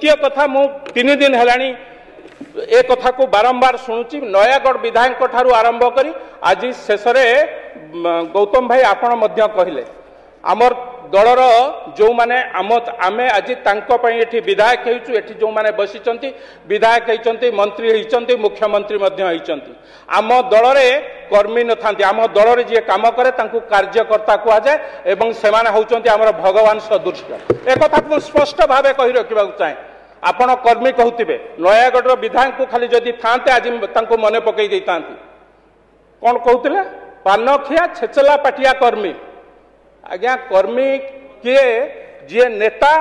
द्वितीय कथा मु 3 दिन हेलानी ए कथा को बारंबार शुणुची नयागढ़ विधायक ठारू आरंभ करी आज शेष गौतम भाई आपण मध्य कहले आमर दलर जो माने आमे आज एठी विधायक हेचु एठी जो माने बसिचंती विधायक हेचंती मंत्री हेचंती मुख्यमंत्री मध्य हेचंती आम दल रे कर्मी न थांती आम दल रे जे काम करे तांकु कार्यकर्ता कुआ जाय एवं सेमाने होचंती हमर भगवान सदृश ए कथा को स्पष्ट भावे कहि रखिबा चाहे आपण कर्मी कहउतिबे नयागढ़ रो विधायक को खाली जदी थांते आज तांकु मने पकई दैतांती कोन कहउतिले पानखिया छेचला पाटिया कर्मी आज्ञा कर्मी किए जी नेता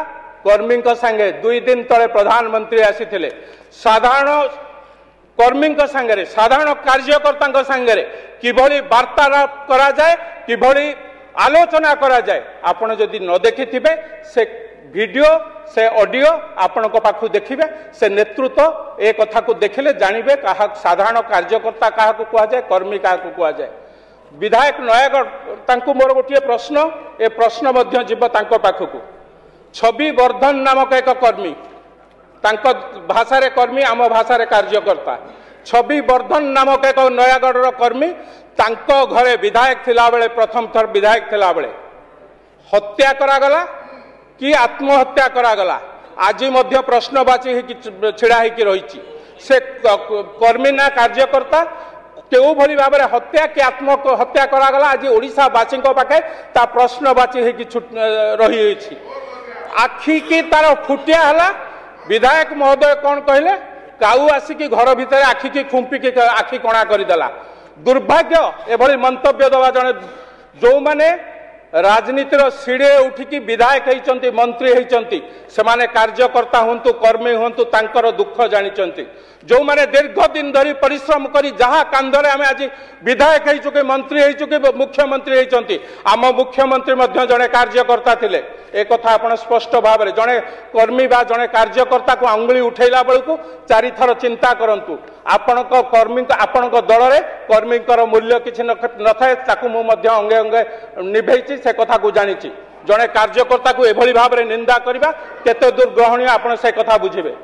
कर्मी संगे 2 दिन तले प्रधानमंत्री आसी साधारण कर्मी संगे साधारण कार्यकर्ता संगे किभली वार्तालाप करा जाए किभली आलोचना करा जाए आपण जदि न देखि थिबे से वीडियो से ऑडियो आपण पाखु देखिबे से नेतृत्व ए कथा को देखिले जानिबे कहा साधारण कार्यकर्ता कहा को कुआ जाए कर्मी कहा को कुआ जाए विधायक नयागढ़ तांकु मोर गोटे प्रश्न ए प्रश्न मध्य जीव तांको पाखकु छवि वर्धन नामक एक कर्मी तांको भाषा रे कर्मी आम भाषा रे कार्यकर्ता छवि वर्धन नामक एक नयागढ़ रो कर्मी तांको घरे विधायक थिला बेले प्रथम थर विधायक थिला बेले हत्या करा गला कि आत्महत्या करा गला आज मध्य प्रश्नवाची छिड़ा होगी रही से कर्मी ना कार्यकर्ता केउ भली भाव में हत्या कि आत्महत्या करागला आज ओडिशावासी पाखे ता प्रश्नवाची रही आखि की तार फुटिया है विधायक महोदय कौन कहले काऊ आसिकी घर भितर आखि की खुंपिकी आखि कणा करदेला दुर्भाग्य एभली मंतव्य दवा जड़े जो माने राजनीतिर सीढ़े उठिकी विधायक होती मंत्री होती से कार्यकर्ता हूँ कर्मी हूँ तांकर दुख जानी जो माने दीर्घ दिन धरी परिश्रम करी जहाँ कांधरे आम आज विधायक हो चुके मंत्री हो चुके मुख्यमंत्री होती आम मुख्यमंत्री जड़े कार्यकर्ता थिले एक कथा आप स्पष्ट भाव में जड़े कर्मी बा जड़े कार्यकर्ता को अंगुली उठेला बेलू 4 थर चिंता करंतु आपण कर्मी आपण दल में कर्मी मूल्य किसी न थाए अंगे अंगे निभेची से कथा को जानी जड़े कार्यकर्ता को एभली भाव में निंदा करवा केते दूर ग्रहणीय आपण से कथा बुझे।